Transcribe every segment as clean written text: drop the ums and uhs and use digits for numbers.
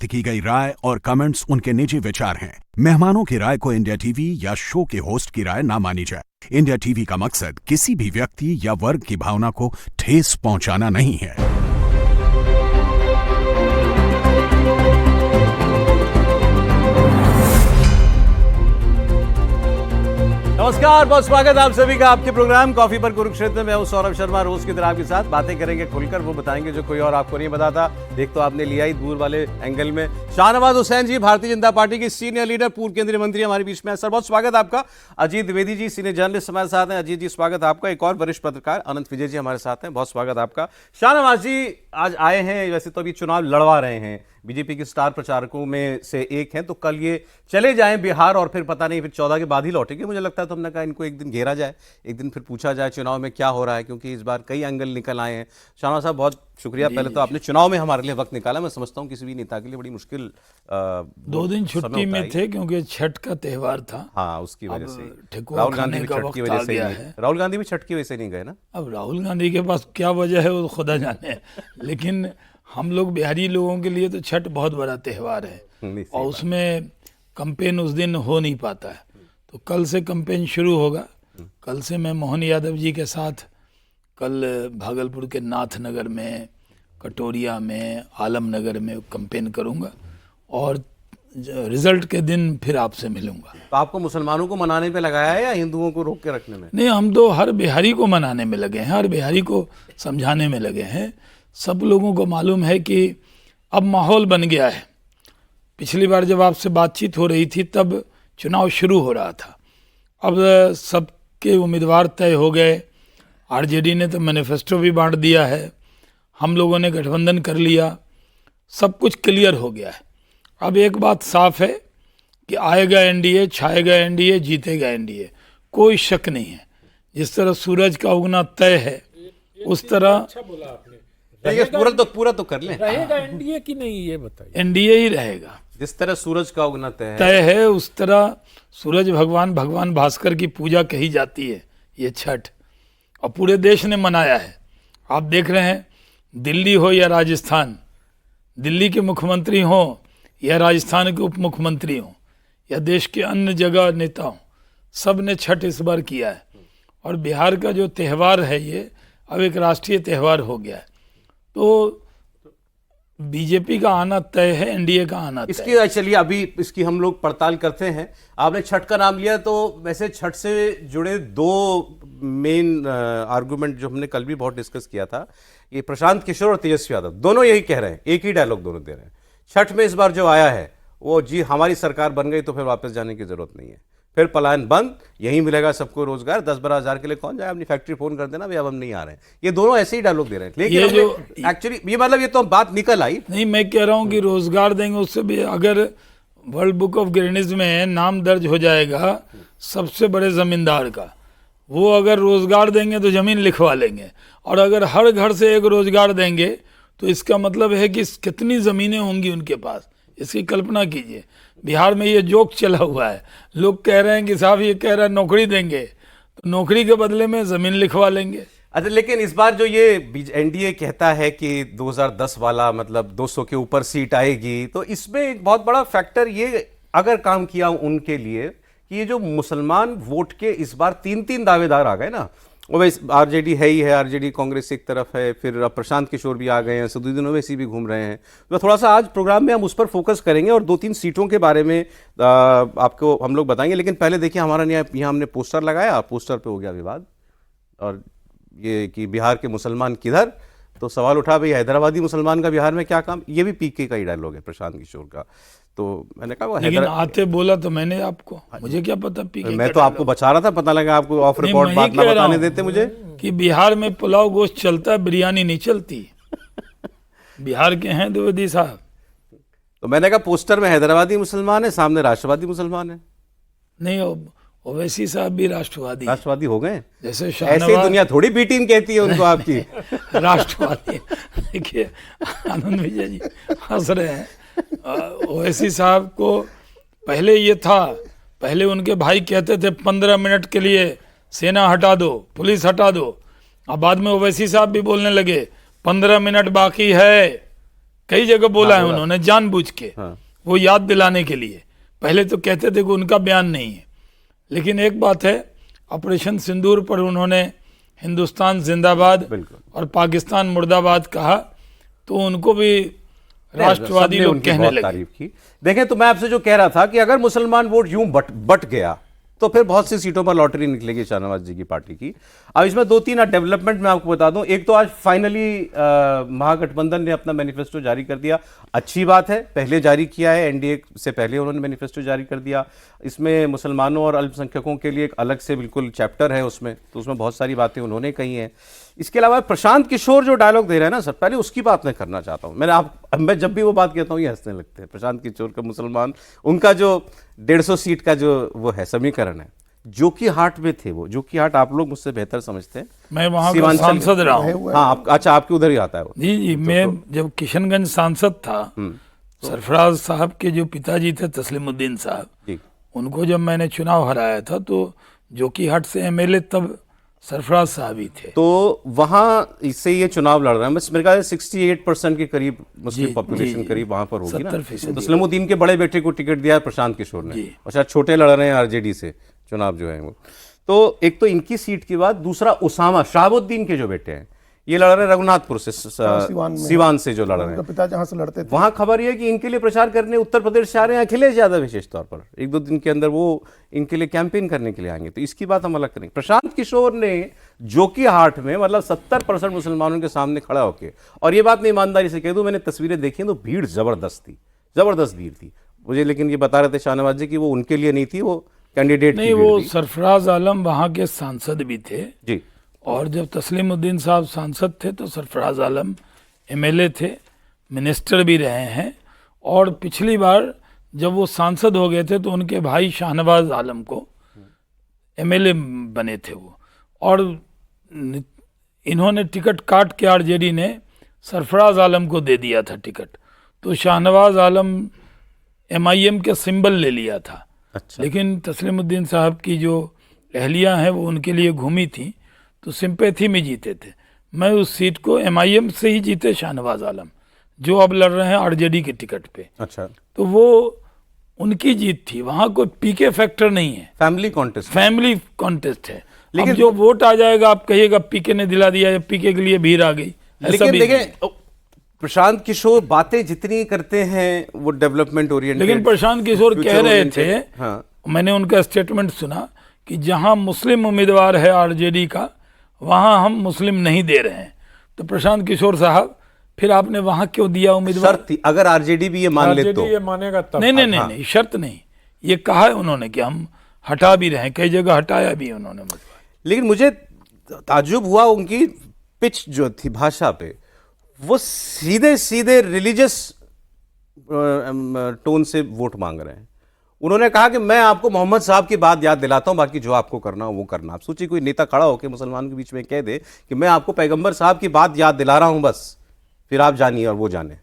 की गई राय और कमेंट्स उनके निजी विचार हैं। मेहमानों की राय को इंडिया टीवी या शो के होस्ट की राय ना मानी जाए। इंडिया टीवी का मकसद किसी भी व्यक्ति या वर्ग की भावना को ठेस पहुंचाना नहीं है। नमस्कार, बहुत स्वागत आप सभी का आपके प्रोग्राम कॉफी पर कुरुक्षेत्र में। हूं सौरभ शर्मा। रोज की तरह आपके साथ बातें करेंगे खुलकर, वो बताएंगे जो कोई और आपको नहीं बताता। देख तो आपने लिया ही दूर वाले एंगल में। शाहनवाज हुसैन जी, भारतीय जनता पार्टी की सीनियर लीडर, पूर्व केंद्रीय मंत्री हमारे बीच में है। सर, बहुत स्वागत आपका। अजीत द्विवेदी जी, सीनियर जर्नलिस्ट हमारे साथ हैं। अजीत जी, स्वागत आपका। एक और वरिष्ठ पत्रकार अनंत विजय जी हमारे साथ हैं, बहुत स्वागत आपका। शाहनवाज जी आज आए हैं, वैसे तो अभी चुनाव लड़वा रहे हैं, बीजेपी के स्टार प्रचारकों में से एक हैं, तो कल ये चले जाएं बिहार और फिर पता नहीं फिर 14 के बाद ही लौटेंगे मुझे लगता है। तो हमने कहा इनको एक दिन घेरा जाए, एक दिन फिर पूछा जाए चुनाव में क्या हो रहा है, क्योंकि इस बार कई एंगल निकल आए हैं। शाहनवाज साहब, बहुत शुक्रिया। पहले तो आपने चुनाव में हमारे लिए वक्त निकाला। मैं समझता हूँ किसी भी नेता के लिए बड़ी मुश्किल 2 दिन छुट्टी में थे क्योंकि छठ का त्योहार था। हाँ, उसकी वजह से राहुल गांधी भी छठ की वजह से राहुल गांधी भी छठ की वजह से नहीं गए ना। अब राहुल गांधी के पास क्या वजह है वो खुदा जाने, लेकिन हम लोग बिहारी लोगों के लिए तो छठ बहुत बड़ा त्यौहार है और उसमें कैंपेन उस दिन हो नहीं पाता है। तो कल से कैंपेन शुरू होगा। कल से मैं मोहन यादव जी के साथ कल भागलपुर के नाथनगर में, कटोरिया में, आलमनगर में कैंपेन करूंगा और रिजल्ट के दिन फिर आपसे मिलूंगा। तो आपको मुसलमानों को मनाने पे लगाया है या हिंदुओं को रोक के रखने में? नहीं, हम तो हर बिहारी को मनाने में लगे हैं, हर बिहारी को समझाने में लगे हैं। सब लोगों को मालूम है कि अब माहौल बन गया है। पिछली बार जब आपसे बातचीत हो रही थी तब चुनाव शुरू हो रहा था। अब सबके उम्मीदवार तय हो गए। आरजेडी ने तो मैनिफेस्टो भी बांट दिया है, हम लोगों ने गठबंधन कर लिया, सब कुछ क्लियर हो गया है। अब एक बात साफ है कि आएगा एनडीए, छाएगा एनडीए, जीतेगा एनडीए, कोई शक नहीं है। जिस तरह सूरज का उगना तय है उस तरह अच्छा बोला आपने। पूरा तो कर लें। रहेगा एनडीए की नहीं, ये बताइए। एनडीए ही रहेगा। जिस तरह सूरज का उगना तय है उस तरह सूरज भगवान भास्कर की पूजा कही जाती है ये छठ, और पूरे देश ने मनाया है। आप देख रहे हैं, दिल्ली हो या राजस्थान, दिल्ली के मुख्यमंत्री हो या राजस्थान के उप मुख्यमंत्री हो या देश के अन्य जगह नेता हो, सब ने छठ इस बार किया है। और बिहार का जो त्यौहार है ये अब एक राष्ट्रीय त्यौहार हो गया है। तो बीजेपी का आना तय है, एनडीए का आना तय। इसकी चलिए अभी इसकी हम लोग पड़ताल करते हैं। आपने छठ का नाम लिया, तो वैसे छठ से जुड़े 2 मेन आर्गुमेंट जो हमने कल भी बहुत डिस्कस किया था, ये प्रशांत किशोर और तेजस्वी यादव दोनों यही कह रहे हैं, एक ही डायलॉग दोनों दे रहे हैं। छठ में इस बार जो आया है वो, जी हमारी सरकार बन गई तो फिर वापस जाने की जरूरत नहीं है, फिर पलायन बंद, यहीं मिलेगा सबको रोजगार, 10-12 हज़ार के लिए कौन जाए, अपनी फैक्ट्री फोन कर देना भाई अब हम नहीं आ रहे हैं। ये दोनों ऐसे ही डायलॉग दे रहे हैं। लेकिन ये जो एक्चुअली ये मतलब ये तो बात निकल आई नहीं। मैं कह रहा हूँ कि रोजगार देंगे, उससे भी अगर वर्ल्ड बुक ऑफ गिनीज में नाम दर्ज हो जाएगा सबसे बड़े जमींदार का, वो अगर रोजगार देंगे तो जमीन लिखवा लेंगे। और अगर हर घर से एक रोजगार देंगे तो इसका मतलब है कि कितनी जमीनें होंगी उनके पास, इसकी कल्पना कीजिए। बिहार में ये जोक चला हुआ है, लोग कह रहे हैं कि साहब ये कह रहा है नौकरी देंगे, तो नौकरी के बदले में जमीन लिखवा लेंगे। अच्छा, लेकिन इस बार जो ये एनडीए कहता है कि 2010 वाला मतलब 200 के ऊपर सीट आएगी, तो इसमें एक बहुत बड़ा फैक्टर ये अगर काम किया उनके लिए कि ये जो मुसलमान वोट के इस बार 3 दावेदार आ गए ना, वो वैसे आरजेडी है ही है, आरजेडी कांग्रेस एक तरफ है, फिर प्रशांत किशोर भी आ गए हैं, सदुद्दीन ओवैसी भी घूम रहे हैं। तो थोड़ा सा आज प्रोग्राम में हम उस पर फोकस करेंगे और 2-3 सीटों के बारे में आपको हम लोग बताएंगे। लेकिन पहले देखिए, हमारा यहाँ हमने पोस्टर लगाया, पोस्टर पे हो गया विवाद, और ये कि बिहार के मुसलमान किधर, तो सवाल उठा भाई हैदराबादी मुसलमान का बिहार में क्या काम। ये भी पीके का ही डायलॉग है प्रशांत किशोर का। तो मैंने कहा लेकिन आते बोला तो मैंने आपको, मुझे क्या पता पीके, मैं तो आपको बचा रहा था, पता लगा आपको ऑफ रिकॉर्ड बात ना बताने देते मुझे कि बिहार में पुलाव गोश्त चलता है, बिरयानी नहीं चलती। बिहार के हैं द्विवेदी साहब। तो मैंने कहा पोस्टर में हैदराबादी मुसलमान है, सामने राष्ट्रवादी मुसलमान है। नहीं, ओवैसी साहब भी राष्ट्रवादी हो गए। जैसे ऐसे दुनिया थोड़ी बी टीम कहती है उनको आपकी। राष्ट्रवादी। देखिए आनंद विजय जी हंस रहे हैं। ओवैसी साहब को पहले ये था, पहले उनके भाई कहते थे 15 मिनट के लिए सेना हटा दो, पुलिस हटा दो। अब बाद में ओवैसी साहब भी बोलने लगे 15 मिनट बाकी है, कई जगह बोला है उन्होंने जानबूझ के, वो याद दिलाने के लिए। पहले तो कहते थे कि उनका बयान नहीं है, लेकिन एक बात है, ऑपरेशन सिंदूर पर उन्होंने हिंदुस्तान जिंदाबाद और पाकिस्तान मुर्दाबाद कहा, तो उनको भी राष्ट्रवादी लोग कहने लगे। तारीफ की। देखें, तो मैं आपसे जो कह रहा था कि अगर मुसलमान वोट यूं बट गया तो फिर बहुत सी सीटों पर लॉटरी निकलेगी शाहनवाज जी की पार्टी की। अब इसमें 2-3 डेवलपमेंट मैं आपको बता दूं। एक तो आज फाइनली महागठबंधन ने अपना मैनिफेस्टो जारी कर दिया, अच्छी बात है, पहले जारी किया है, एनडीए से पहले उन्होंने मैनिफेस्टो जारी कर दिया। इसमें मुसलमानों और अल्पसंख्यकों के लिए एक अलग से बिल्कुल चैप्टर है उसमें, तो उसमें बहुत सारी बातें उन्होंने कही हैं। इसके अलावा प्रशांत किशोर जो डायलॉग दे रहे हैं ना सर, पहले उसकी बात मैं करना चाहता हूं। मैं जब भी वो बात कहता हूं ये हंसने लगते हैं। प्रशांत किशोर का मुसलमान, उनका जो 150 सीट का जो वो है समीकरण है, जोकीहाट में थे वो। जोकीहाट आप लोग मुझसे बेहतर समझते हैं, मैं वहां का सांसद रहा हूँ। हाँ, अच्छा, आपके उधर ही आता है वो। जी, मैं जब किशनगंज सांसद था, सरफराज साहब के जो पिताजी थे तस्लीमुद्दीन साहब, उनको जब मैंने चुनाव हराया था तो जोकीहाट से एमएलए तब सरफराज साहब ही थे। तो वहां इससे ये चुनाव लड़ रहा है, मेरे ख्याल 68% के करीब मुस्लिम पॉपुलेशन करीब वहां पर होगी ना। तस्लीमुद्दीन के बड़े बेटे को टिकट दिया है प्रशांत किशोर ने, और शायद छोटे लड़ रहे हैं आरजेडी से चुनाव जो है वो। तो एक तो इनकी सीट के बाद दूसरा उसामा शहाबुद्दीन के जो बेटे हैं, ये लड़ रहे हैं रघुनाथपुर से, सिवान से जो लड़ रहे हैं, पिता जहां से लड़ते थे। वहां खबर यह है कि इनके लिए प्रचार करने उत्तर प्रदेश से आ रहे हैं अखिलेश यादव, विशेष तौर पर 1-2 दिन के अंदर वो इनके लिए कैंपेन करने के लिए आएंगे। तो इसकी बात हम अलग करेंगे। प्रशांत किशोर ने जोकीहाट में मतलब 70% मुसलमानों के सामने खड़ा होकर, और ये बात मैं ईमानदारी से कह दूं, मैंने तस्वीरें देखी तो भीड़ जबरदस्त थी, जबरदस्त भीड़ थी मुझे। लेकिन ये बता रहे थे शाहनवाज जी कि वो उनके लिए नहीं थी, वो कैंडिडेट नहीं, वो सरफराज आलम वहां के सांसद भी थे जी, और जब तस्लीमुद्दीन साहब सांसद थे तो सरफराज आलम एमएलए थे, मिनिस्टर भी रहे हैं। और पिछली बार जब वो सांसद हो गए थे तो उनके भाई शाहनवाज आलम को एमएलए बने थे वो, और इन्होंने टिकट काट के आरजेडी ने सरफराज आलम को दे दिया था टिकट, तो शाहनवाज आलम एमआईएम के सिंबल ले लिया था। अच्छा। लेकिन तस्लीमुद्दीन साहब की जो अहलिया हैं वो उनके लिए घूमी थी, तो सिंपैथी में जीते थे। मैं उस सीट को एमआईएम से ही जीते शाहनवाज आलम, जो अब लड़ रहे हैं आरजेडी के टिकट पे। अच्छा, तो वो उनकी जीत थी, वहां कोई पीके फैक्टर नहीं है, फैमिली कॉन्टेस्ट, फैमिली कॉन्टेस्ट है। लेकिन जो वोट आ जाएगा आप कहिएगा पीके ने दिला दिया या पीके के लिए भीड़ आ गई, लेकिन देखें प्रशांत किशोर बातें जितनी करते हैं वो डेवलपमेंट ओरिएंटेड। लेकिन प्रशांत किशोर कह रहे थे, हाँ, मैंने उनका स्टेटमेंट सुना कि जहां मुस्लिम उम्मीदवार है आरजेडी का, वहां हम मुस्लिम नहीं दे रहे हैं। तो प्रशांत किशोर साहब, फिर आपने वहां क्यों दिया उम्मीदवार? शर्त थी, अगर आरजेडी भी ये मान ले तो ये मानेगा तब। नहीं, शर्त नहीं, ये कहा है उन्होंने कि हम हटा भी रहे हैं, कई जगह हटाया भी उन्होंने उम्मीदवार। लेकिन मुझे ताज्जुब हुआ उनकी पिच जो थी भाषा पे, वो सीधे सीधे रिलीजियस टोन से वोट मांग रहे हैं। उन्होंने कहा कि मैं आपको मोहम्मद साहब की बात याद दिलाता हूं, बाकी जो आपको करना हो वो करना। आप सोचिए कोई नेता खड़ा होकर मुसलमान के बीच में कह दे कि मैं आपको पैगंबर साहब की बात याद दिला रहा हूं, बस फिर आप जानिए और वो जाने।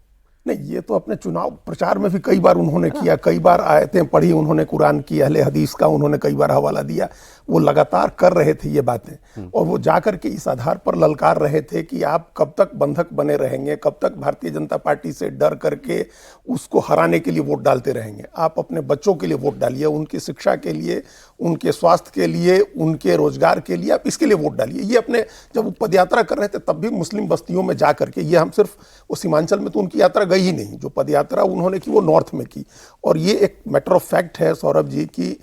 नहीं, ये तो अपने चुनाव प्रचार में भी कई बार उन्होंने किया, कई बार आयतें पढ़ी उन्होंने कुरान की, अहले हदीस का उन्होंने कई बार हवाला दिया। वो लगातार कर रहे थे ये बातें, और वो जाकर के इस आधार पर ललकार रहे थे कि आप कब तक बंधक बने रहेंगे, कब तक भारतीय जनता पार्टी से डर करके उसको हराने के लिए वोट डालते रहेंगे। आप अपने बच्चों के लिए वोट डालिए, उनकी शिक्षा के लिए, उनके स्वास्थ्य के लिए, उनके रोजगार के लिए, आप इसके लिए वोट डालिए। ये अपने जब वो पदयात्रा कर रहे थे तब भी मुस्लिम बस्तियों में जा करके, ये हम सिर्फ वो सीमांचल में तो उनकी यात्रा गई ही नहीं, जो पदयात्रा उन्होंने की वो नॉर्थ में की। और ये एक मैटर ऑफ फैक्ट है सौरभ जी की,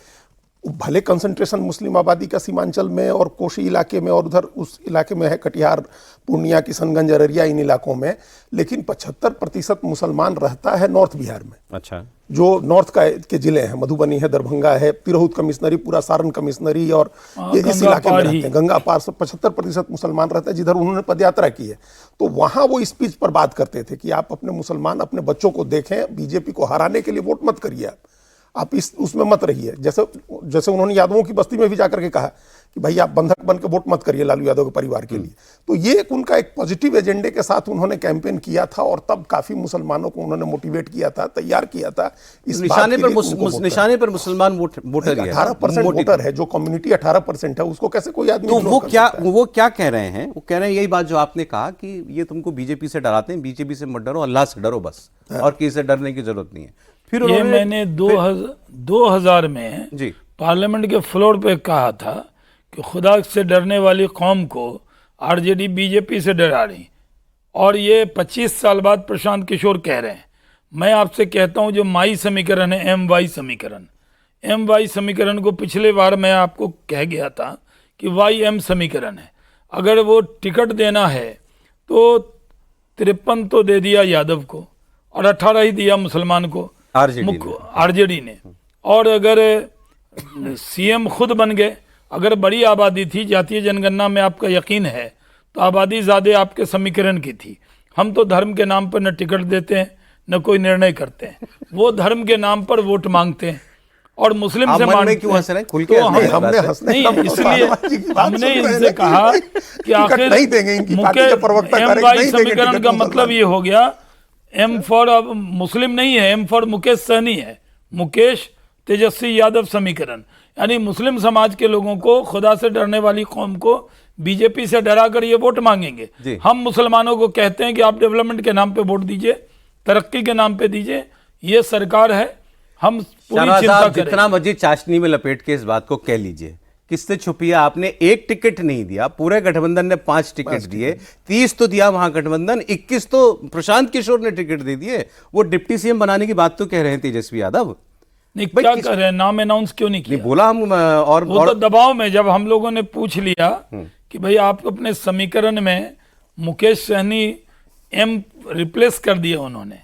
भले कंसंट्रेशन मुस्लिम आबादी का सीमांचल में और कोशी इलाके में और उधर उस इलाके में है, कटिहार, पूर्णिया, किशनगंज, अररिया, इन इलाकों में, लेकिन 75% मुसलमान रहता है नॉर्थ बिहार में। अच्छा, जो नॉर्थ के जिले हैं, मधुबनी है, दरभंगा है, तिरहुत कमिश्नरी, पूरा सारण कमिश्नरी, और ये इस इलाके में रहते हैं। गंगा पार से 75% मुसलमान रहते हैं जिधर उन्होंने पदयात्रा की है। तो वहां वो स्पीच पर बात करते थे कि आप अपने मुसलमान, अपने बच्चों को देखें, बीजेपी को हराने के लिए वोट मत करिए। आप इस उसमें मत रहिए। जैसे जैसे उन्होंने यादवों की बस्ती में भी जाकर के कहा कि भाई आप बंधक बन के वोट मत करिए लालू यादव के परिवार के लिए। तो ये एक उनका एक पॉजिटिव एजेंडे के साथ उन्होंने कैंपेन किया था और तब काफी मुसलमानों को उन्होंने मोटिवेट किया था, तैयार किया था इस निशाने बात के पर लिए उनको वोट निशाने पर मुसलमान वोटर ही है। 18% वोटर है, जो कम्युनिटी 18% है, उसको कैसे कोई आदमी तो ignore वो कर क्या सकता है? वो क्या कह रहे हैं? वो कह रहे हैं यही बात जो आपने कहा कि ये तुमको बीजेपी से डराते हैं, बीजेपी से मत डरो, अल्लाह से डरो बस, और किसी से डरने की जरूरत नहीं है। फिर ये उन्होंने मैंने 2000 में जी पार्लियामेंट के फ्लोर पे कहा था कि खुदा से डरने वाली कौम को आरजेडी बीजेपी से डरा रही, और ये 25 साल बाद प्रशांत किशोर कह रहे हैं। मैं आपसे कहता हूं जो माई समीकरण है, एम वाई समीकरण को पिछले बार मैं आपको कह गया था कि वाई एम समीकरण है। अगर वो टिकट देना है तो 53 तो दे दिया यादव को और 18 ही दिया मुसलमान को, आरजेडी ने। और अगर सीएम खुद बन गए, अगर बड़ी आबादी थी, जातीय जनगणना में आपका यकीन है तो आबादी ज़्यादा आपके समीकरण की थी। हम तो धर्म के नाम पर न टिकट देते हैं न कोई निर्णय करते हैं, वो धर्म के नाम पर वोट मांगते हैं और मुस्लिम से मांगते क्यों हंस रहे हैं? खुल के तो हंसने की हमने बात है। हंसने नहीं, का इसलिए हमने इनसे कहा कि आखिर नहीं देंगे, इनकी पार्टी के प्रवक्ता कह रहे हैं एम वाई नहीं देंगे समीकरण टिकट का मुसलमान। मतलब ये हो गया, एम फॉर अब मुस्लिम नहीं है, एम फॉर मुकेश सहनी है, मुकेश तेजस्वी यादव समीकरण। यानी मुस्लिम समाज के लोगों को, खुदा से डरने वाली कौम को बीजेपी से डरा कर ये वोट मांगेंगे। हम मुसलमानों को कहते हैं कि आप डेवलपमेंट के नाम पे वोट दीजिए, तरक्की के नाम पे दीजिए, ये सरकार है, हम पूरी शाहनवाज चिंता साहब, करें। जितना मर्जी चाशनी में लपेट के इस बात को कह लीजिए, किससे छुपिया? आपने एक टिकट नहीं दिया, पूरे गठबंधन ने 5 टिकट दिए, 30 तो दिया महागठबंधन, 21 तो प्रशांत किशोर ने टिकट दे दिए। वो डिप्टी सीएम बनाने की बात तो कह रहे हैं तेजस्वी यादव। नहीं, क्या कर रहे हैं? नाम अनाउंस क्यों नहीं किया? नहीं बोला हम, और वो तो दबाव में, जब हम लोगों ने पूछ लिया कि भाई आप अपने समीकरण में मुकेश सहनी एम रिप्लेस कर दिया उन्होंने,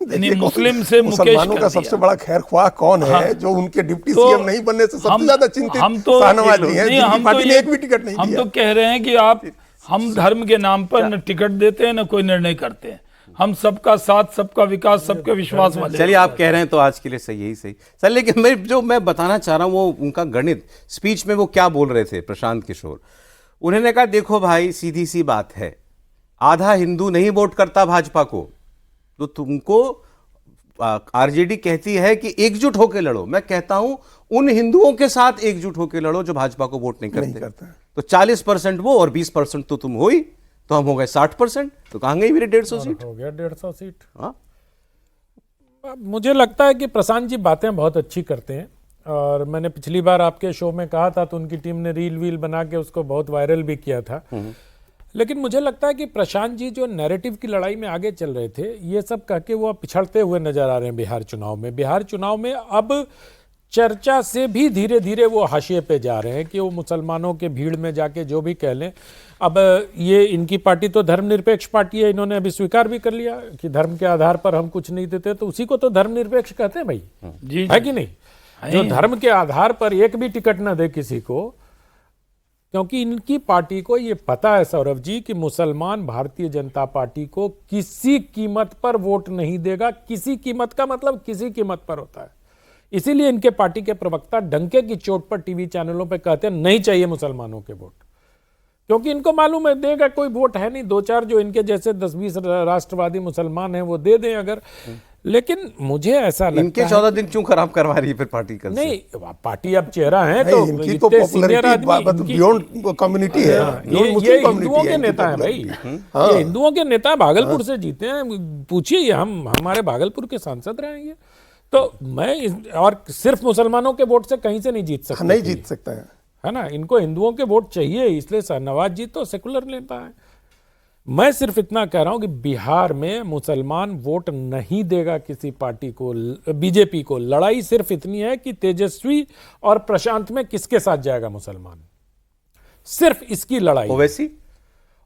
यानी मुस्लिम से मुकेश मुसलमानों कर का दिया। सबसे बड़ा खैर ख्वाह कौन है? हाँ। जो उनके डिप्टी तो सीएम नहीं बनने से सबसे ज्यादा चिंतित हम तो शाहनवाज जी हैं, नहीं, जिनकी हम पार्टी तो ने ये- एक भी टिकट नहीं हम दिया। तो कह रहे हैं कि हम धर्म के नाम पर न टिकट देते हैं न कोई निर्णय करते हैं, हम सबका साथ, सबका विकास, सबके विश्वास वाले। चलिए, आप कह रहे हैं तो आज के लिए सही, यही सही सर। लेकिन मैं बताना चाह रहा हूं वो उनका गणित, स्पीच में वो क्या बोल रहे थे प्रशांत किशोर। उन्होंने कहा देखो भाई, सीधी सी बात है, आधा हिंदू नहीं वोट करता भाजपा को, तो तुमको आरजेडी कहती है कि एकजुट होकर लड़ो। मैं कहता हूं उन हिंदुओं के साथ एकजुट होकर लड़ो जो भाजपा को वोट नहीं करते। तो 40% वो और 20% तो तुम हो ही, तो हम हो गए 60%। तो कहाँ गई मेरी 150 सीट? हो गया 150 सीट। हाँ, मुझे लगता है कि प्रशांत जी बातें बहुत अच्छी करते हैं, और मैंने पिछली बार आपके शो में कहा था तो उनकी टीम ने रील वील बना के उसको बहुत वायरल भी किया था। लेकिन मुझे लगता है कि प्रशांत जी जो नैरेटिव की लड़ाई में आगे चल रहे थे, ये सब कह के वो पिछड़ते हुए नजर आ रहे हैं बिहार चुनाव में। बिहार चुनाव में अब चर्चा से भी धीरे धीरे वो हाशिए पे जा रहे हैं कि वो मुसलमानों के भीड़ में जाके जो भी कह लें। अब ये इनकी पार्टी तो धर्मनिरपेक्ष पार्टी है, इन्होंने अभी स्वीकार भी कर लिया कि धर्म के आधार पर हम कुछ नहीं देते, तो उसी को तो धर्मनिरपेक्ष कहते हैं भाई, जी है कि नहीं? जो धर्म के आधार पर एक भी टिकट ना दे किसी को, क्योंकि इनकी पार्टी को ये पता है सौरभ जी कि मुसलमान भारतीय जनता पार्टी को किसी कीमत पर वोट नहीं देगा। किसी कीमत का मतलब किसी कीमत पर होता है। इसीलिए इनके पार्टी के प्रवक्ता डंके की चोट पर टीवी चैनलों पे कहते हैं नहीं चाहिए मुसलमानों के वोट, क्योंकि इनको मालूम है देगा कोई वोट है नहीं, 2-4 जो इनके जैसे 10-20 राष्ट्रवादी मुसलमान हैं वो दे दें अगर। लेकिन मुझे ऐसा लगता इनके है 14 दिन क्यों खराब करवा रही है फिर पार्टी कल से? नहीं, पार्टी अब चेहरा है तो इनकी तो इतने senior आदमी, पॉपुलैरिटी इनकी- बियॉन्ड कम्युनिटी है, ये हिंदुओं के नेता है भाई, ये हिंदुओं के नेता भागलपुर से जीते हैं। पूछिए, हमारे भागलपुर के सांसद रहे हैं ये। तो और सिर्फ मुसलमानों के वोट से कहीं से नहीं जीत सकते, नहीं जीत सकते हैं, है ना? इनको हिंदुओं के वोट चाहिए, इसलिए शाहनवाज जी तो सेकुलर नेता है। मैं सिर्फ इतना कह रहा हूं कि बिहार में मुसलमान वोट नहीं देगा किसी पार्टी को, बीजेपी को। लड़ाई सिर्फ इतनी है कि तेजस्वी और प्रशांत में किसके साथ जाएगा मुसलमान, सिर्फ इसकी लड़ाई।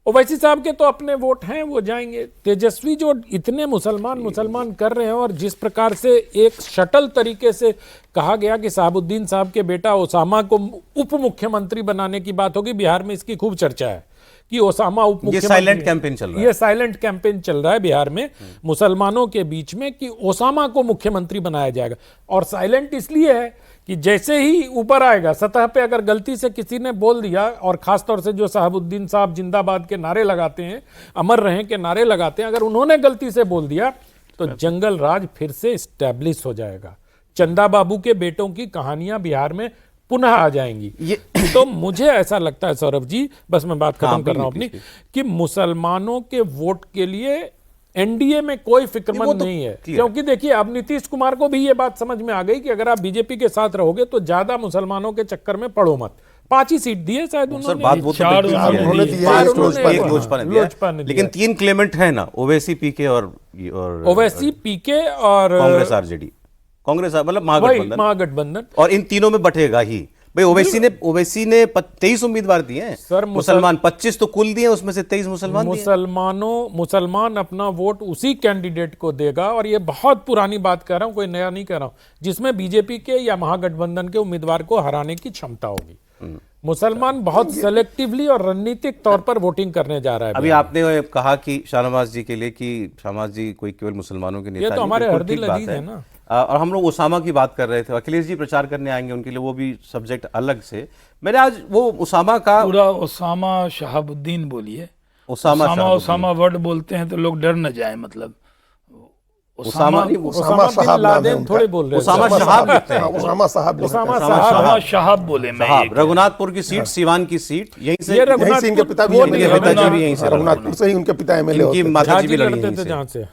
ओवैसी साहब के तो अपने वोट हैं, वो जाएंगे। तेजस्वी जो इतने मुसलमान कर रहे हैं, और जिस प्रकार से एक शटल तरीके से कहा गया कि साहबुद्दीन साहब के बेटा ओसामा को उप मुख्यमंत्री बनाने की बात होगी, बिहार में इसकी खूब चर्चा है कि ओसामा उप मुख्यमंत्री, साइलेंट कैंपेन चल रहा है। ये साइलेंट कैंपेन चल रहा है बिहार में मुसलमानों के बीच में कि ओसामा को मुख्यमंत्री बनाया जाएगा। और साइलेंट इसलिए है कि जैसे ही ऊपर आएगा सतह पे, अगर गलती से किसी ने बोल दिया, और खासतौर से जो शहाबुद्दीन साहब जिंदाबाद के नारे लगाते हैं, अमर रहें के नारे लगाते हैं, अगर उन्होंने गलती से बोल दिया तो जंगल राज फिर से स्टैब्लिश हो जाएगा। चंदा बाबू के बेटों की कहानियां बिहार में पुनः आ जाएंगी। तो मुझे ऐसा लगता है सौरभ जी, बस मैं बात खत्म कर रहा हूं अपनी, कि मुसलमानों के वोट के लिए एनडीए में कोई फिक्रमंद नहीं है। क्योंकि देखिए, अब नीतीश कुमार को भी ये बात समझ में आ गई कि अगर आप बीजेपी के साथ रहोगे तो ज्यादा मुसलमानों के चक्कर में पड़ो मत। 5 ही सीट दिए शायद उन्होंने, बात वो तो चार उन्होंने दिया, एक लोजपा ने लोजपा ने दिया। लेकिन 3 क्लेमेंट है ना, ओवैसी, पीके और ओवैसी, पीके और कांग्रेस, आरजेडी, कांग्रेस मतलब महागठबंधन, और इन तीनों में बटेगा ही भाई। ओवैसी ने 23 उम्मीदवार दिए हैं सर, मुसलमान 25 तो कुल दिए, उसमें से 23 मुसलमान दिए। मुसलमान अपना वोट उसी कैंडिडेट को देगा, और ये बहुत पुरानी बात कह रहा हूं, कोई नया नहीं कह रहा हूं, जिसमें बीजेपी के या महागठबंधन के उम्मीदवार को हराने की क्षमता होगी। मुसलमान बहुत सेलेक्टिवली और रणनीतिक तौर पर वोटिंग करने जा रहा है। अभी आपने कहा कि शाहनवाज जी के लिए कि शाहनवाज जी कोई केवल मुसलमानों के नेता, ये तो हमारे हरदिल अजीज है ना। और हम लोग ओसामा की बात कर रहे थे, अखिलेश जी प्रचार करने आएंगे, उनके लिए वो भी सब्जेक्ट अलग से। मैंने आज वो ओसामा का पूरा ओसामा शहाबुद्दीन बोलिए, ओसामा वर्ड बोलते हैं तो लोग डर न जाए, मतलब ओसामा साहब लादेन थोड़े बोल रहे हैं, ओसामा शहाब लिखते हैं, ओसामा शहाब बोले। मैं रघुनाथपुर की सीट, सीवान की सीट, यहीं से इनके पिता भी यहीं से, रघुनाथपुर से ही उनके पिता एमएलए इनकी माता जी भी लड़ी लड़ते यहीं थे से। जहां से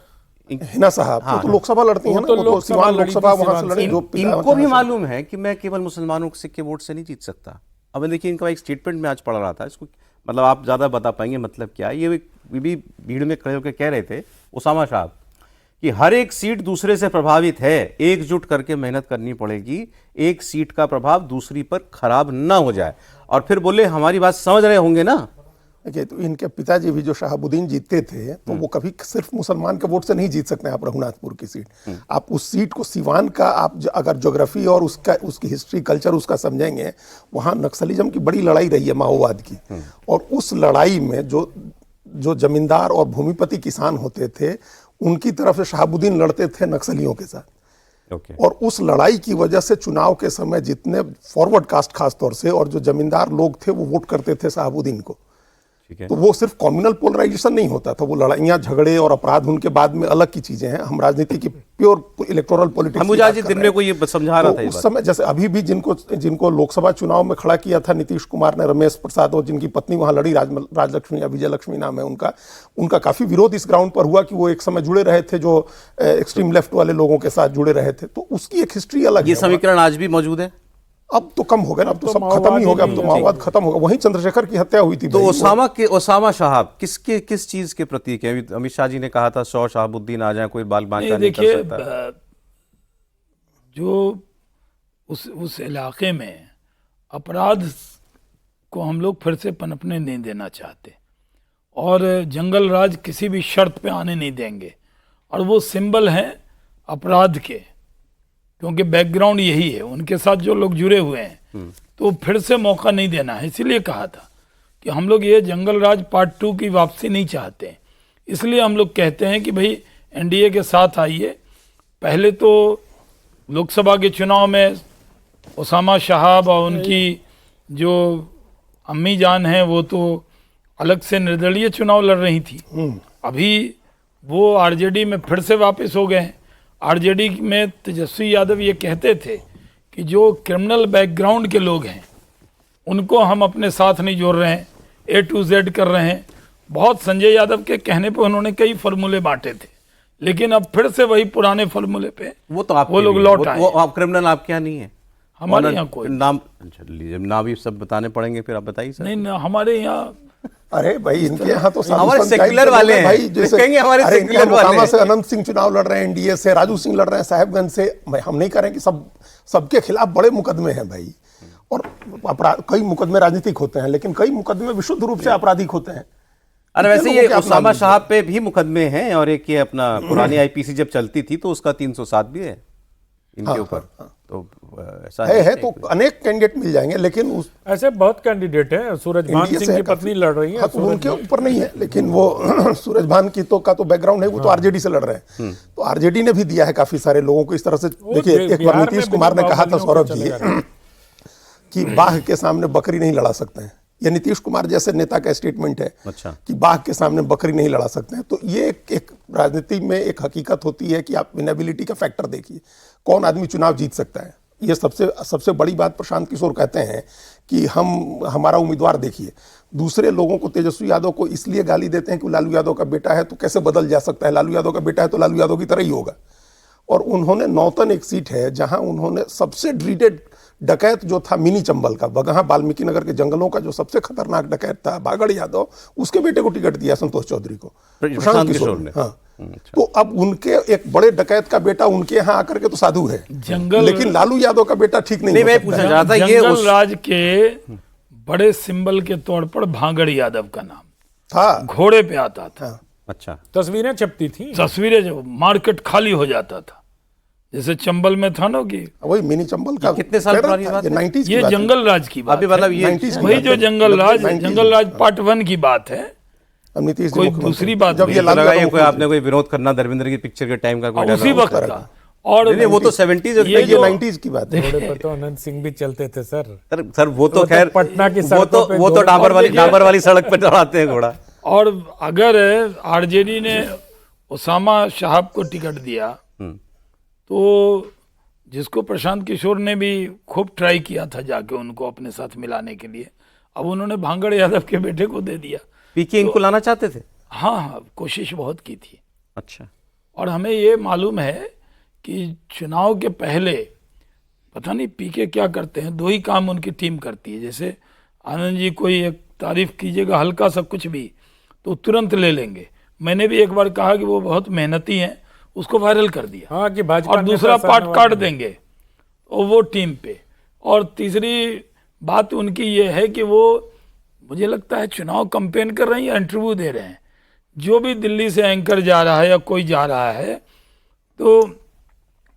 हिना साहब तो लोकसभा लड़ती हैं ना, तो वो सीवान लोकसभा वहां से लड़ी। इनको भी मालूम है कि मैं केवल मुसलमानों के वोट से नहीं जीत सकता। अब देखिए, इनका एक स्टेटमेंट में आज पढ़ रहा था, इसको मतलब आप ज्यादा बता पाएंगे मतलब क्या। ये भी भीड़ में खड़े होकर कह रहे थे ओसामा साहब कि हर एक सीट दूसरे से प्रभावित है, एकजुट करके मेहनत करनी पड़ेगी, एक सीट का प्रभाव दूसरी पर खराब ना हो जाए। और फिर बोले, हमारी बात समझ रहे होंगे ना। देखिए, तो इनके पिताजी भी जो शहाबुद्दीन जीतते थे, तो वो कभी सिर्फ मुसलमान के वोट से नहीं जीत सकते हैं। आप रघुनाथपुर की सीट, आप उस सीट को, सीवान का आप अगर ज्योग्राफी और उसकी हिस्ट्री, कल्चर उसका समझेंगे, वहाँ नक्सलिज्म की बड़ी लड़ाई रही है, माओवाद की। और उस लड़ाई में जो जमींदार और भूमिपति किसान होते थे, उनकी तरफ से शहाबुद्दीन लड़ते थे नक्सलियों के साथ। और उस लड़ाई की वजह से चुनाव के समय जितने फॉरवर्ड कास्ट खास तौर से और जो जमींदार लोग थे, वो वोट करते थे शहाबुद्दीन को। तो वो सिर्फ कम्युनल पोलराइजेशन नहीं होता था, वो लड़ाइयाँ, झगड़े और अपराध उनके बाद में अलग की चीजें हैं। हम राजनीति की प्योर इलेक्टोरल पॉलिटिक्स, मुझे दिन में को ये समझा रहा था उस समय, जैसे अभी भी जिनको लोकसभा चुनाव में खड़ा किया था नीतीश कुमार ने, रमेश प्रसाद, और जिनकी पत्नी वहां लड़ी, राजलक्ष्मी या विजयलक्ष्मी नाम है उनका काफी विरोध इस ग्राउंड पर हुआ कि वो एक समय जुड़े रहे थे, जो एक्सट्रीम लेफ्ट वाले लोगों के साथ जुड़े रहे थे। तो उसकी एक हिस्ट्री अलग है। ये समीकरण आज भी मौजूद है। अब तो कम हो गया ना, अब तो सब खत्म ही हो गया, अब तो माओवाद खत्म हो गया। वहीं चंद्रशेखर की हत्या हुई थी। तो ओसामा साहब किस चीज के प्रतीक है? अमित शाह जी ने कहा था 100 शहाबुद्दीन आ जाए, कोई बाल बांका नहीं कर सकता। जो उस इलाके में अपराध को हम लोग फिर से पनपने नहीं देना चाहते, और जंगल राज किसी भी शर्त पे आने नहीं देंगे। और वो सिंबल हैं अपराध के, क्योंकि बैकग्राउंड यही है, उनके साथ जो लोग जुड़े हुए हैं, तो फिर से मौका नहीं देना है। इसीलिए कहा था कि हम लोग ये जंगल राज पार्ट 2 की वापसी नहीं चाहते। इसलिए हम लोग कहते हैं कि भाई एनडीए के साथ आइए। पहले तो लोकसभा के चुनाव में ओसामा शहाब और उनकी जो अम्मी जान है, वो तो अलग से निर्दलीय चुनाव लड़ रही थी। अभी वो आरजेडी में फिर से वापस हो गए हैं। आरजेडी में तेजस्वी यादव ये कहते थे कि जो क्रिमिनल बैकग्राउंड के लोग हैं, उनको हम अपने साथ नहीं जोड़ रहे हैं, A to Z कर रहे हैं। बहुत संजय यादव के कहने पे उन्होंने कई फार्मूले बांटे थे, लेकिन अब फिर से वही पुराने फार्मूले पे वो लोग लौट आए। वो क्रिमिनल आपके यहाँ नहीं है? हमारे यहाँ कोई नाम, नाम भी सब बताने पड़ेंगे, फिर आप बताइए सर। नहीं, हमारे यहाँ, अरे भाई, इनके यहाँ तो हमारे सेक्युलर वाले हैं भाई, जैसे कहेंगे हमारे सेक्युलर वाले से अनंत सिंह चुनाव लड़ रहे हैं, एनडीए से राजू सिंह लड़ रहे हैं साहेबगंज से। हम नहीं कह रहे कि सबके खिलाफ बड़े मुकदमे हैं भाई, और कई मुकदमे राजनीतिक होते हैं, लेकिन कई मुकदमे विशुद्ध रूप से आपराधिक होते हैं। अरे वैसे ये ओसामा साहब पे भी मुकदमे हैं, और एक ये अपना पुरानी आईपीसी जब चलती थी तो उसका 307 भी है। इनके ऊपर। तो ऐसा है तो अनेक कैंडिडेट मिल जाएंगे, लेकिन उस ऐसे बहुत कैंडिडेट हैं। सूरजभान NDA से सिंह है की पत्नी लड़ रही है। हाँ, तो उनके ऊपर नहीं है, लेकिन वो सूरजभान की तो का तो बैकग्राउंड है, वो तो आरजेडी से लड़ रहे हैं। तो आरजेडी ने भी दिया है काफी सारे लोगों को इस तरह से। देखिए, एक बार बिहार में नीतीश कुमार ने बिना कहा था, बाहुबलियों सौरभ के जी, चले जा रहे कि बाघ के सामने बकरी नहीं लड़ा सकते हैं। ये नीतीश कुमार जैसे नेता का स्टेटमेंट है अच्छा। कि बाघ के सामने बकरी नहीं लड़ा सकते हैं। तो ये एक राजनीति में एक हकीकत होती है कि आप विनेबिलिटी का फैक्टर देखिए, कौन आदमी चुनाव जीत सकता है। ये सबसे बड़ी बात प्रशांत किशोर कहते हैं कि हमारा उम्मीदवार देखिए। दूसरे लोगों को, तेजस्वी यादव को इसलिए गाली देते हैं कि लालू यादव का बेटा है तो कैसे बदल जा सकता है, लालू यादव का बेटा है तो लालू यादव की तरह ही होगा। और उन्होंने नौतन एक सीट है जहां उन्होंने सबसे ड्रीडेड डकैत जो था मिनी चंबल का, बगहा वाल्मीकि नगर के जंगलों का जो सबसे खतरनाक डकैत था बागड़ यादव, उसके बेटे को टिकट दिया संतोष चौधरी को, प्रशांत किशोर ने। हाँ। तो अब उनके एक बड़े डकैत का बेटा उनके यहाँ आकर के तो साधु है, लेकिन लालू यादव का बेटा ठीक नहीं मैं हो सकता पूछना है। चाह रहा था, ये जंगल राज के बड़े सिंबल के तौर पर भांगड़ यादव का नाम था। घोड़े पे आता था। अच्छा, तस्वीरें छपती थी। तस्वीरें जब मार्केट खाली हो जाता था, जैसे चंबल में था ना कि वही मिनी चंबल का कितने साल पुरानी बात है? 90s की ये बात है। जंगल राज की बात अभी है। मतलब ये 90s की वही बात जो है। जंगल राज 90s पार्ट 1 की बात है। अब नीतीश जी कोई मुख्यमंत्री। दूसरी बात जब नहीं। ये तो लालू लगा ये यादव कोई आपने कोई विनोद खन्ना धर्मेंद्र की पिक्चर के टाइम का कोई उसी डायलॉग वक्त का। और नहीं, वो तो 70s ये ये जो 90s की बात है। घोड़े पर तो अनंत सिंह भी चलते थे सर। सर वो तो खैर पटना की वो सड़कों पे तो घोड़े- डाबर वाली सड़क पर चढ़ाते हैं घोड़ा। और अगर आरजेडी ने उसामा साहब को टिकट दिया तो जिसको प्रशांत किशोर ने भी खूब ट्राई किया था जाके उनको अपने साथ मिलाने के लिए, अब उन्होंने भांगड़ यादव के बेटे को दे दिया। पीके इनको लाना चाहते थे। हाँ, कोशिश बहुत की थी। अच्छा, और हमें ये मालूम है कि चुनाव के पहले पता नहीं पीके क्या करते हैं, 2 ही काम उनकी टीम करती है। जैसे आनंद जी कोई एक तारीफ कीजिएगा हल्का सा कुछ भी तो तुरंत ले लेंगे। मैंने भी एक बार कहा कि वो बहुत मेहनती हैं, उसको वायरल कर दिया। हाँ, कि भाजपा और दूसरा नेता पार्ट सामने काट वाले- देंगे और वो टीम पे। और तीसरी बात उनकी ये है कि वो मुझे लगता है चुनाव कैंपेन कर रहे हैं या इंटरव्यू दे रहे हैं। जो भी दिल्ली से एंकर जा रहा है या कोई जा रहा है तो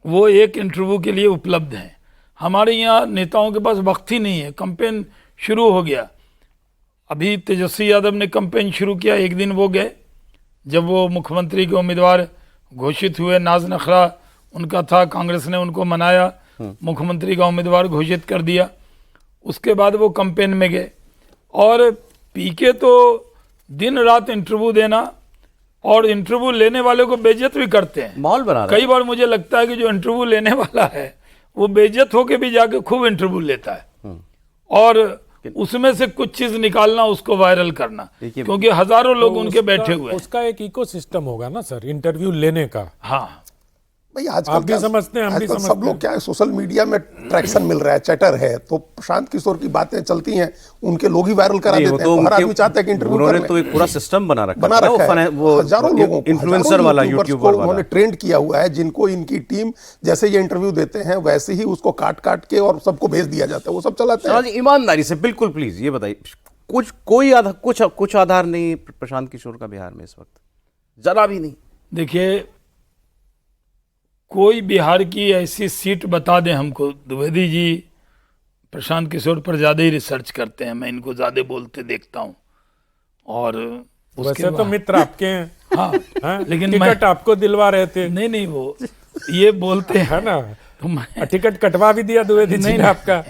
वो एक इंटरव्यू के लिए उपलब्ध हैं। हमारे यहाँ नेताओं के पास वक्त ही नहीं है। कैंपेन शुरू हो गया, अभी तेजस्वी यादव ने कैंपेन शुरू किया, एक दिन वो गए जब वो मुख्यमंत्री के उम्मीदवार घोषित हुए, नाज नखरा उनका था, कांग्रेस ने उनको मनाया, मुख्यमंत्री का उम्मीदवार घोषित कर दिया। उसके बाद वो कैंपेन में गए। और पीके तो दिन रात इंटरव्यू देना और इंटरव्यू लेने वाले को बेइज्जत भी करते हैं। माहौल बना रहे कई बार मुझे लगता है कि जो इंटरव्यू लेने वाला है वो बेइज्जत होके भी जाके खूब इंटरव्यू लेता है और उसमें से कुछ चीज निकालना, उसको वायरल करना, क्योंकि हजारों लोग उनके बैठे हुए हैं। उसका एक इकोसिस्टम होगा ना सर, इंटरव्यू लेने का। हाँ, भाई आजकल आप भी क्या- समझते हैं, हम भी आजकल समझते सब लोग हैं। क्या है, सोशल मीडिया में ट्रैक्शन मिल रहा है, चैटर है, तो प्रशांत किशोर की बातें चलती हैं, उनके लोग ही वायरल करा नहीं, वो देते हैं। तो हर उनके- आदमी चाहता है कि इंटरव्यू उन्होंने कर तो लें। एक पूरा सिस्टम बना रखा बना है ना, रखा है। वो हजारों लोगों को, इन्फ्लुएंसर वाला, यूट्यूबर्स यूट्यूबर को वाला। उन्होंने ट्रेंड किया हुआ है, जिनको इनकी टीम जैसे ये इंटरव्यू देते हैं वैसे ही उसको काट काट के और सबको भेज दिया जाता है, वो सब चलाते हैं। शाहजी, ईमानदारी से बिल्कुल प्लीज ये बताइए, कुछ आधार नहीं प्रशांत किशोर का बिहार में इस वक्त, जरा भी नहीं। देखिए, कोई बिहार की ऐसी सीट बता दें हमको। द्विवेदी जी प्रशांत किशोर पर ज़्यादा ही रिसर्च करते हैं, मैं इनको ज़्यादा बोलते देखता हूँ। और उसके वैसे तो मित्र आपके हैं। हाँ, हाँ, लेकिन टिकट आपको दिलवा रहे थे। नहीं वो ये बोलते हैं है ना, तो मैं टिकट कटवा भी दिया द्विवेदी जी ने आपका।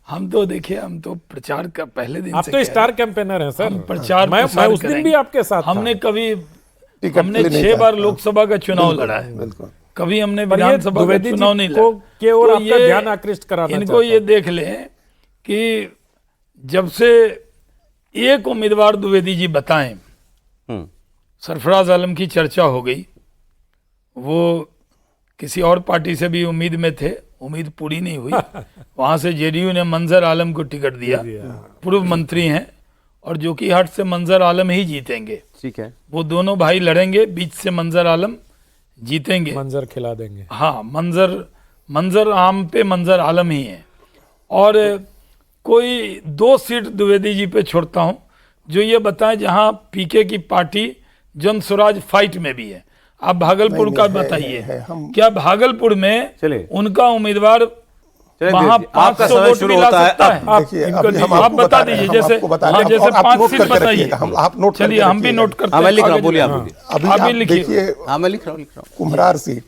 हम तो देखिए, हम तो प्रचार का पहले दिन आप से तो कह स्टार कैंपेनर हैं सर। हम प्रचार मैं प्रसार उस दिन करेंगे। भी आपके साथ था। हमने कभी टिकट हमने लेने 6 का। बार लोकसभा का चुनाव लड़ा है, बिल्कुल। कभी हमने पर ये विधानसभा का द्विवेदी जी चुनाव नहीं को लड़ा। के ओर तो आपका ये ध्यान आकृष्ट कराना इनको चाहता ये हूं। देख लें कि जब से एक उम्मीदवार द्विवेदी जी बताएं, सरफराज आलम की चर्चा हो गई, वो किसी और पार्टी से भी उम्मीद में थे, उम्मीद पूरी नहीं हुई। वहां से जेडीयू ने मंजर आलम को टिकट दिया, पूर्व मंत्री हैं, और जोकीहाट से मंजर आलम ही जीतेंगे। ठीक है, वो दोनों भाई लड़ेंगे, बीच से मंजर आलम जीतेंगे। मंजर खिला देंगे। हाँ, मंजर आम पे मंजर आलम ही है। और कोई 2 सीट द्विवेदी जी पे छोड़ता हूं जो ये बताएं जहां पीके की पार्टी जन स्वराज फाइट में भी है। आप भागलपुर नहीं, का है, बताइए, है, हम- क्या भागलपुर में चलिए। उनका उम्मीदवार चलिए, वहां धीरे- आपका 500 समय वोट शुरू भी ला होता है। सकता है? अब देखिए, इनको अभी दीजिए, हम आप आपको बता बता रहे हैं, दीजिए, हम जैसे आपको बता रहे हैं, जैसे और आप 5 नोट सीट करके बताइए। रखिएगा, आप नोट करके चलिए, हम भी रखिएगा। नोट करते हाँ, मैं हैं, लिख रहा हूँ, आगे बोलिए आप हाँ। बोलिए। अभी आप आप भी लिखिए। देखिए हाँ, मैं लिख रहा हूँ। कुम्हरार सीट,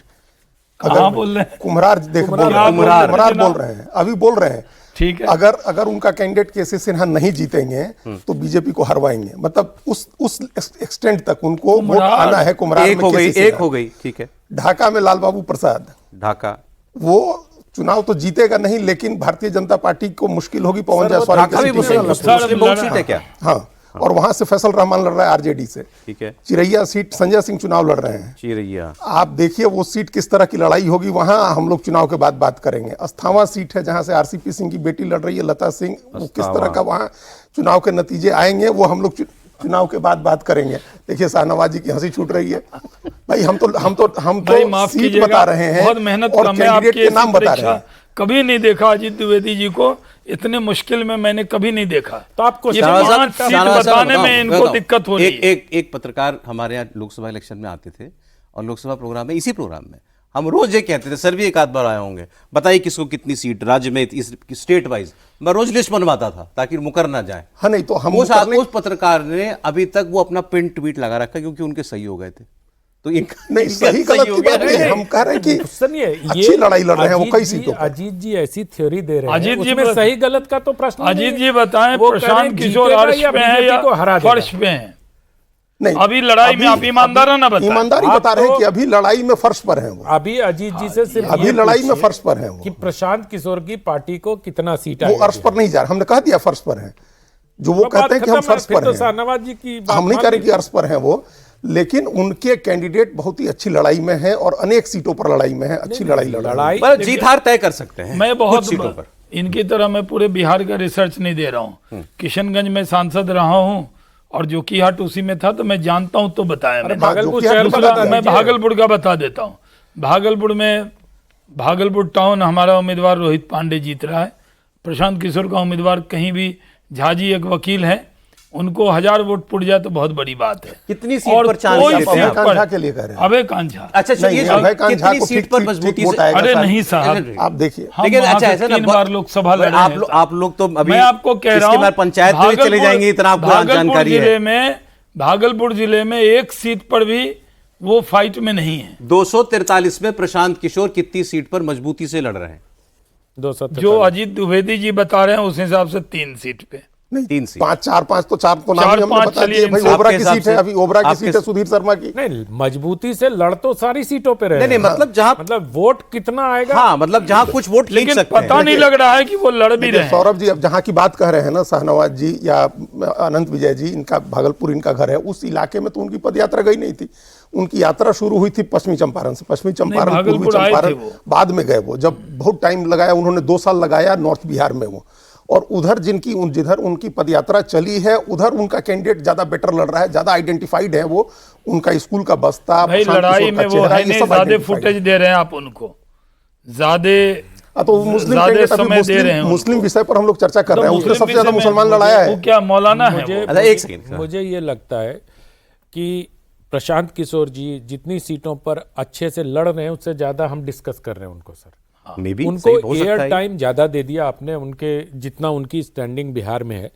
कहाँ बोल रहे हैं? कुम्हरार देख बोल रहे हैं, कुम्हरार। कुम्हरार बोल रहे हैं, अभी बोल रहे हैं। ठीक है। अगर उनका कैंडिडेट केसी सिन्हा नहीं जीतेंगे तो बीजेपी को हरवाएंगे, मतलब उस एक्सटेंट तक उनको वोट कुम्हरार। आना है। कुम्हरार एक में हो गई, केसी एक सिन्हा। हो गई, ठीक है। ढाका में लाल बाबू प्रसाद, ढाका, वो चुनाव तो जीतेगा नहीं, लेकिन भारतीय जनता पार्टी को मुश्किल होगी पवन जायसवाल ढाका भी की सीट मुस्लिम में। मुस्लिम बहुत सीट है क्या? हाँ, और वहां से फैसल रहमान लड़ रहा है आरजेडी से। ठीक है। चिरैया सीट संजय सिंह चुनाव लड़ रहे हैं। चिरैया, आप देखिए वो सीट किस तरह की लड़ाई होगी, वहां हम लोग चुनाव के बाद बात करेंगे। अस्थावा सीट है जहां से आरसीपी सिंह की बेटी लड़ रही है, लता सिंह, वो किस तरह का वहां चुनाव के नतीजे आएंगे वो हम लोग चुनाव के बाद बात करेंगे। देखिए शाहनवाज जी की हंसी छूट रही है। भाई हम भाई तो माफ सीट कीजिएगा, बता रहे हैं बहुत मेहनत और का, मैं कैंडिडेट आपकी के नाम ऐसी बता रहे परीक्षा हैं। कभी नहीं देखा अजीत द्विवेदी जी को, इतने मुश्किल में मैंने कभी नहीं देखा। तो आपको ये शाहनवाज 5 सीट शाहनवाज साहब, बताने में बताओ, इनको बताओ। दिक्कत हो रही है। एक पत्रकार हमारे यहाँ लोकसभा इलेक्शन में आते थे और लोकसभा प्रोग्राम में, इसी प्रोग्राम में हम रोज ये कहते थे, सर भी एक आध बार आए होंगे, बताइए किसको कितनी सीट राज्य में, इस स्टेट वाइज मैं रोज लिस्ट बनवाता था ताकि मुकर ना जाए। हाँ, नहीं तो हम उस पत्रकार ने अभी तक वो अपना पिन ट्वीट लगा रखा क्योंकि उनके सही हो गए थे। तो नहीं, सही गलत की बात नहीं है, हम कह रहे हैं कि सुनिए, अच्छी लड़ाई लड़ रहे हैं वो अजीत कई जी- सीटों पर। अजीत जी ऐसी थ्योरी दे रहे हैं, अजीत जी उसमें बस- सही गलत का तो प्रश्न नहीं अजीत है। जी बताएं, वो कह रहे प्रशांत हैं किशोर जीतेगा अर्श या पे हैं बीजेपी या को हरा देगा। फर्श पे हैं? नहीं, अभी लड़ाई में आप ईमानदाराना बताएं। ईमानदारी आप बता रहे हैं तो- कि अभी लड़ाई में फर्श पर हैं वो, अभी अजीत जी से सिर्फ अभी ये लड़ाई में पूछिए फर्श पर हैं वो। कि प्रशांत किशोर की पार्टी को कितना सीट वो आएगा। अर्श पर नहीं जा रहे, हमने कह दिया फर्श पर हैं। जो वो कहते हैं कि हम फर्श पर तो हैं, शाहनवाज जी की बात हम नहीं मान कह रहे लीजिए। कि अर्श पर हैं वो, लेकिन उनके कैंडिडेट बहुत ही अच्छी लड़ाई में हैं और अनेक सीटों पर लड़ाई में हैं, अच्छी लड़ाई लड़ रहे हैं। लड़ाई मतलब जीत हार तय कर सकते हैं मैं कुछ बहुत सीटों पर। इनकी तरह मैं पूरे बिहार का रिसर्च नहीं दे रहा हूँ। किशनगंज में सांसद रहा हूँ और जोकीहाट उसी में था, तो मैं जानता हूँ तो बताया मैंने। भागलपुर जोकीहाट शहर में बता बता मैं दीजिए। भागलपुर का बता देता हूँ। भागलपुर टाउन हमारा उम्मीदवार रोहित पांडे जीत रहा है। प्रशांत किशोर का उम्मीदवार कहीं भी झाजी एक वकील है, उनको 1000 वोट पुट जाए तो बहुत बड़ी बात है। कितनी सीट और पर चांस कोई देते हैं सीट आप? पर- अभय कांझा के लिए कह रहे हैं। अभय कांझा। अच्छा नहीं, ये अभय कांझा कितनी को सीट ठीक- पर ठीक- मजबूती ठीक वोट से? आएगा अरे साहब। नहीं साहब, आप देखिए, हम लेकिन वहाँ अच्छा से ऐसा ना 3 बार लोकसभा लड़े आप हैं। आप लोग तो अभी मैं आपको कह रहा इसके हूँ बाद पंचायत में भी चले जाएंगे, इतना आपको जानकारी है। भागलपुर जिले में एक सीट पर भी वो फाइट में नहीं है। 243 में प्रशांत किशोर कितनी सीट पर मजबूती से लड़ रहे हैं? 243 जो अजीत द्विवेदी जी बता रहे हैं उस हिसाब से 3 सीट पे। नहीं, 3 सीट। 4 तो नाम ही हमने 4-5 बता दिए। चलिए, भाई आपके ओबरा की हिसाब सीट है, से- अभी ओबरा की आपके- सीट है सुधीर शर्मा की। नहीं, मजबूती से लड़ तो सारी सीटों पे रहे नहीं नहीं, हैं। मतलब जहां मतलब वोट कितना आएगा। हाँ, मतलब जहां कुछ वोट खींच लेकिन सकते पता हैं। नहीं लग रहा है कि वो लड़ भी देखिए, रहे हैं। सौरभ जी, अब जहाँ की बात कह रहे हैं ना, शाहनवाज जी या अनंत विजय जी, इनका भागलपुर इनका घर है, उस इलाके में तो उनकी पदयात्रा गई नहीं थी। उनकी यात्रा शुरू हुई थी पश्चिमी चंपारण से। पश्चिमी चंपारण, पूर्वी भागलपुर आए थे चंपारण वो। बाद में गए वो, जब बहुत टाइम लगाया उन्होंने, 2 साल लगाया नॉर्थ बिहार में वो। और उधर जिधर उनकी पदयात्रा चली है, उधर उनका कैंडिडेट ज्यादा बेटर लड़ रहा है, ज्यादा आइडेंटिफाइड है वो। उनका स्कूल का बस्ता, भाई प्रशांत लड़ाई किशोर का में वो चेहरा, है ये नहीं, सब ज्यादा identified फुटेज है। दे रहे हैं आप उनको, ज्यादा तो मुस्लिम ज्यादा कैंडिडेट अभी समय दे रहे हैं मुस्लिम विषय पर हम लोग चर्चा कर रहे हैं, उसमें सबसे ज्यादा मुसलमान लड़ाया वो है। क्या मौलाना है मुझे वो? अच्छा, एक सेकंड। मुझे ये लगता है कि प्रशांत किशोर जी जितनी सीटों पर अच्छे से लड़ रहे हैं उससे ज्यादा हम डिस्कस कर रहे हैं उनको सर। मे बी उनको एयर टाइम ज्यादा दे दिया आपने, उनके जितना उनकी स्टैंडिंग बिहार में है।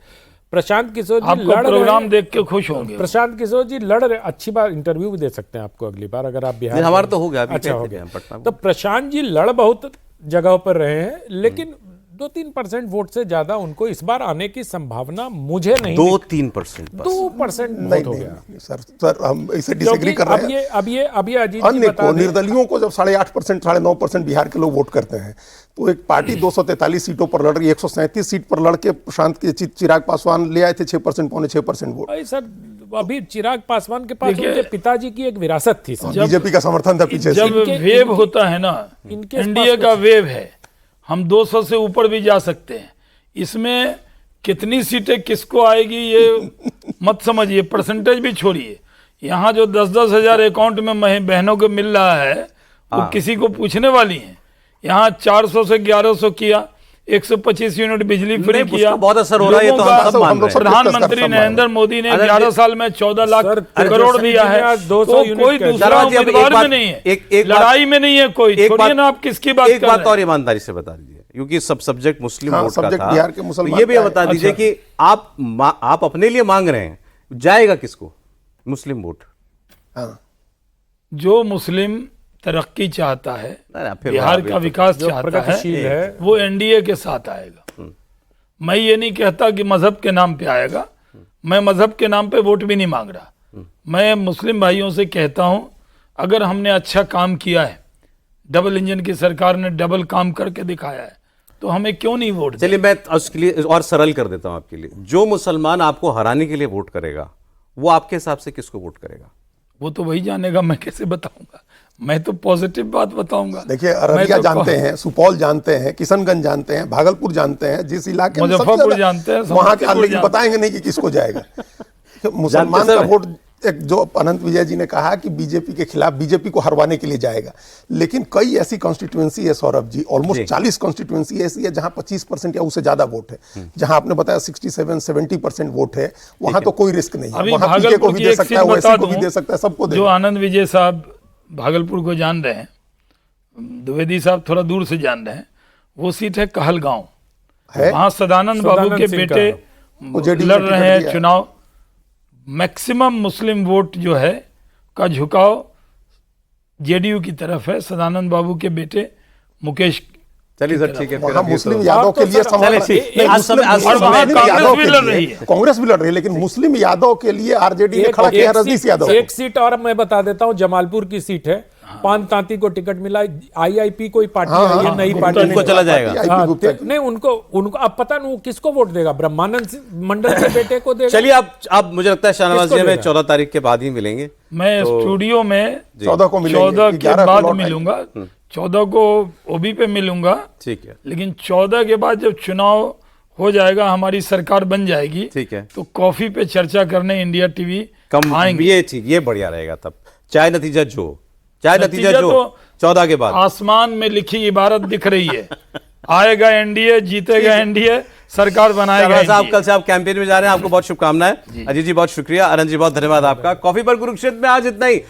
प्रशांत किशोर जी आपको लड़ रहे प्रोग्राम हैं। देख के खुश होंगे। प्रशांत किशोर जी लड़ रहे, अच्छी बात, इंटरव्यू भी दे सकते हैं आपको अगली बार अगर आप बिहार हमारा में- तो हो गया, अभी अच्छा कहते हो थे गया हम पटना में। तो प्रशांत जी लड़ बहुत जगहों पर रहे हैं, लेकिन 2-3% वोट से ज्यादा उनको इस बार आने की संभावना मुझे नहीं 2-3% बस। 2% नहीं बहुत हो नहीं, गया। नहीं, सर हम इसे डिसएग्री क्योंकि कर रहे हैं। अब ये अजीत जी अन्य बता को, दें, निर्दलियों को जब 8.5%, 9.5% बिहार के लोग वोट करते हैं, तो एक पार्टी 243 सीटों पर लड़ रही है, 137 सीट पर लड़के प्रशांत के चिराग पासवान ले आए थे 6%, 6.25% वोट। भाई सर अभी चिराग पासवान के पास उनके पिताजी की एक विरासत थी सर। बीजेपी का समर्थन था पीछे से। जब वेव होता है ना, इनके एनडीए का वेव है, हम 200 से ऊपर भी जा सकते हैं। इसमें कितनी सीटें किसको आएगी ये मत समझिए, परसेंटेज भी छोड़िए। यहाँ जो 10-10 हजार अकाउंट में बहनों को मिल रहा है वो किसी को पूछने वाली है। यहाँ 400 से 1100 किया, 125 यूनिट बिजली फ्री नहीं, किया, उसका बहुत असर हो रहा है, ये तो लोगों हम का- सब मान रहे हैं। प्रधानमंत्री नरेंद्र मोदी ने 11 साल में 14 लाख सर, करोड़ दिया है, आज 200 तो यूनिट कोई कैसे? दूसरा शर्मा जी, अब एक उम्मीदवार बात- में नहीं है, एक बात- लड़ाई में नहीं है कोई। छोड़िए ना, आप किसकी बात एक कर बात रहे और हैं? ईमानदारी से बता दीजिए, क्योंकि सब सब्जेक्ट मुस्लिम हाँ, वोट का सब्जेक्ट था, बिहार के तो मुसलमान ये भी का है। बता दीजिए अच्छा। कि आप अपने लिए मांग रहे हैं, जाएगा किसको मुस्लिम वोट? हाँ। जो मुस्लिम तरक्की चाहता है, ना, फिर बिहार अभी का तो- विकास जो चाहता प्रगतिशील है, है। वो एनडीए के साथ आएगा। मैं ये नहीं कहता कि मजहब के नाम पे आएगा, मैं मजहब के नाम पे वोट भी नहीं मांग रहा। मैं मुस्लिम भाइयों से कहता हूं, अगर हमने अच्छा काम किया है, डबल इंजन की सरकार ने डबल काम करके दिखाया है, तो हमें क्यों नहीं वोट दें? चलिए मैं उसके लिए और सरल कर देता हूं आपके लिए। जो मुसलमान आपको हराने के लिए वोट करेगा, वो आपके हिसाब से किसको वोट करेगा? वो तो वही जानेगा, मैं कैसे बताऊंगा? मैं तो पॉजिटिव बात बताऊंगा। देखिए, मैं अररिया तो जानते हैं, सुपौल जानते हैं, किशनगंज जानते हैं, भागलपुर जानते हैं, जिस इलाके में सबसे मुजफ्फरपुर ज्यादा- जानते हैं, वहां के, समस्तीपुर लेकिन जानते बताएंगे नहीं कि किसको जाएगा। मुसलमान जानते का सब वोट, एक जो अनंत विजय जी ने कहा कि बीजेपी के खिलाफ, बीजेपी को हरवाने के लिए जाएगा, लेकिन कई ऐसी कॉन्स्टिट्यूएंसी है सौरभ जी, ऑलमोस्ट 40 कॉन्स्टिट्यूएंसी ऐसी है जहां 25% या उससे ज्यादा वोट है। जहां आपने बताया 67-70% वोट है, वहां तो कोई रिस्क नहीं है। अभी वहां पीके को भागलपुर भी की दे एक सकता सीट है, वैसी बता को भी दूं, दे सकता है, सबको दे। जो आनंद विजय साहब भागलपुर को जान रहे हैं, द्विवेदी साहब थोड़ा दूर से जान रहे हैं, वो सीट है कहलगांव। है वहां सदानंद बाबू सदानंद के सिंह बेटे वो JDU लड़ ने रहे टिकट हैं दिया है। चुनाव। मैक्सिमम मुस्लिम वोट जो है का झुकाव जेडीयू की तरफ है, सदानंद बाबू के बेटे मुकेश। चलिए सर, ठीक है। फिर वहां अभी मुस्लिम तो- यादव आप तो के लिए सर- संभाल- चलिए, ठीक। नहीं, आज मुस्लिम- समय- आज मुस्लिम समय- यादव कांग्रेस के भी लड़ लिए- रही है। कांग्रेस भी लड़ रही है, लेकिन मुस्लिम यादव के लिए आरजेडी ने खड़ा किया रजनीश यादव एक को। सीट और मैं बता देता हूं, जमालपुर की सीट है, पान तांती को टिकट मिला, आईआईपी कोई पार्टी हाँ, आई है, हाँ, नई हाँ, पार्टी उनको चला जाएगा। आईपी हाँ, गुप्ता की। नहीं, उनको अब पता नहीं वो किसको वोट देगा, ब्रह्मानंद मंडल के बेटे को देगा। चलिए, अब मुझे लगता है शाहनवाज किसको जी हमें देगा? 14 तारीख के बाद ही मिलेंगे। मैं स्टूडियो में 14 को मिलेंगे, 14 के 11 को बाद लौट आएंगे। मिलूंगा, 14 को ओबी पे मिलूंगा, ठीक है, लेकिन 14 के बाद जब चुनाव हो जाएगा, हमारी सरकार बन जाएगी, ठीक है। तो कॉफी पे चर्चा करने इंडिया टीवी कम आएंगे। ये ठीक, ये बढ़िया रहेगा। तब चाहे नतीजा नतीजा जो तो 14 के बाद आसमान में लिखी इबारत दिख रही है, आएगा एनडीए, जीतेगा एनडीए, सरकार बनाएगा शर्मा साहब, NDA। कल से आप कैंपेन में जा रहे हैं, आपको बहुत शुभकामनाएं। अजीत जी बहुत शुक्रिया, अनंत जी बहुत धन्यवाद आपका। कॉफी पर कुरुक्षेत्र में आज इतना ही।